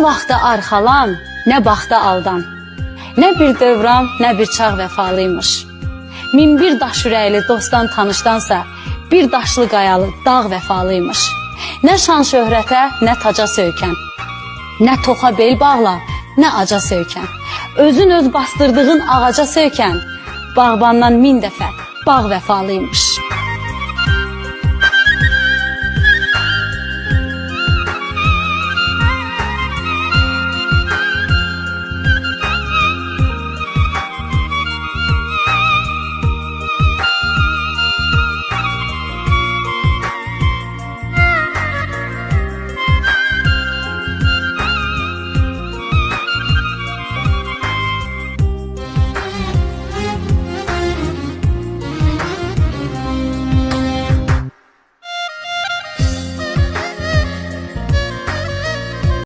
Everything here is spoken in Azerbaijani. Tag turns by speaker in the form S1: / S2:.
S1: vaxta arxalan, nə baxta aldan. Nə bir dövran, nə bir çağ vəfalıymış. Min bir daş ürəkli dostdan tanışdansa, bir daşlı qayalı dağ vəfalıymış. Nə şan şöhrətə, nə taca söykən, nə toxa bel bağla, nə aca söykən. Özün öz bastırdığın ağaca söykən, bağbandan min dəfə bağ vəfalıymış.